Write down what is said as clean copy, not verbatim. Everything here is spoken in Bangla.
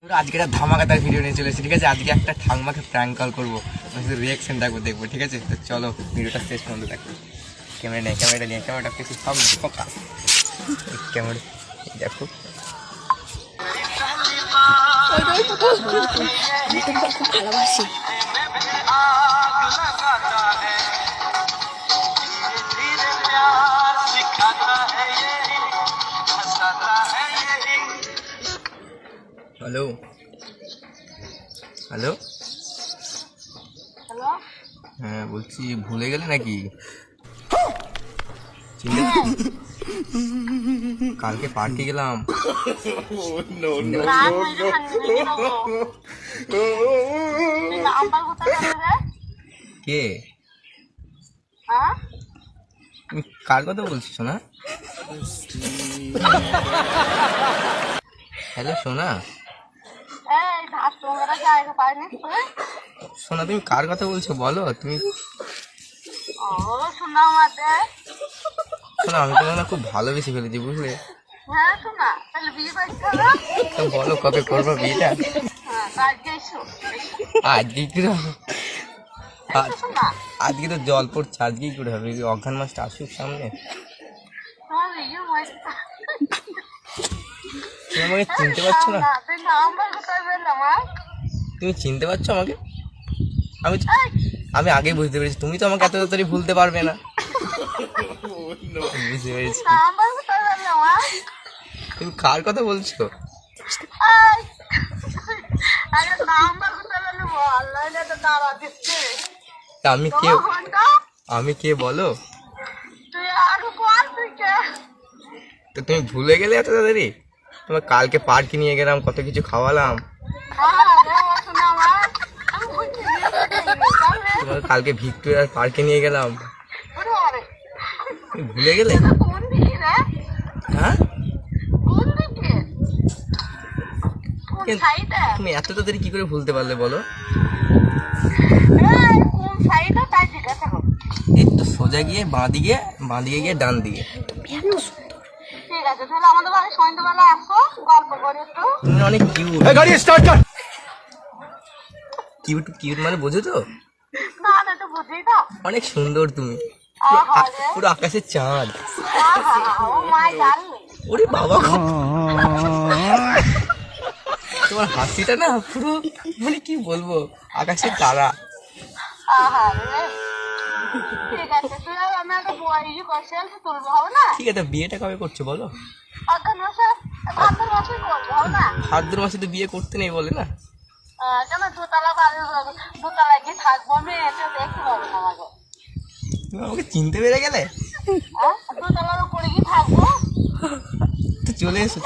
আজকে একটা ধামাকাদার ভিডিও নিয়ে চলেছি, ঠিক আছে। আজকে একটা ঠাকমাকে প্র্যাঙ্ক কল করবো, রিয়াকশন দেখবো, ঠিক আছে। তো চলো ভিডিওটা শেষ পর্যন্ত দেখো। ক্যামেরাটা নিয়ে ক্যামেরাটা পেয়েছি সব ক্যামেরা দেখো। ভালোবাসি হ্যালো হ্যালো হ্যালো হ্যাঁ বলছি, ভুলে গেলে নাকি? কালকে পার্কে গেলাম। কে? তুমি কার কথা বলছি সোনা? হ্যালো সোনা, সোনা তুমি কার কথা বলছো বলো তুমি। সোনা আমি তোমাকে না খুব ভালোবেসে ফেলেছি, বুঝলে। তো বলো কবে করবো বিয়েটা? আজকে কি আজকে তো জল পড়ছে, আজকেই করে হবে। অঘ্রান মাসটা আসুক সামনে। তুমি আমাকে চিনতে পারছো না? তুমি চিনতে পারছো আমাকে? আমি আগেই বুঝতে পেরেছি তুমি তো আমাকে এত তাড়াতাড়ি ভুলতে পারবে না। বুঝতে পেরেছি। তুমি কার কথা বলছো? আমি কে বলো? তো তুমি ভুলে গেলে এত তাড়াতাড়ি? তোমার কালকে পার্কে নিয়ে গেলাম, কত কিছু খাওয়ালাম। তোমার কালকে ভিক্টোরিয়ার পার্কে নিয়ে গেলাম, ভুলে গেলে? হ্যাঁ, তুমি এত তাড়াতাড়ি কি করে ভুলতে পারলে বলো? এই তো সোজা গিয়ে বাঁদিকে গিয়ে ডান দিকে। তুমি অনেক কিউট মানে বোঝো তো? অনেক সুন্দর তুমি, পুরো আকাশের চাঁদ। ওরে বাবা, তোমার হাসিটা না পুরো মানে কি বলবো, আকাশের তারা। ঠিক আছে, বিয়েটা কবে করছো বলো? ভাদ্র মাসে তো বিয়ে করতে নেই বলে না। তুমি আমাকে চিনতে পেরে গেলে? তো চলে এসো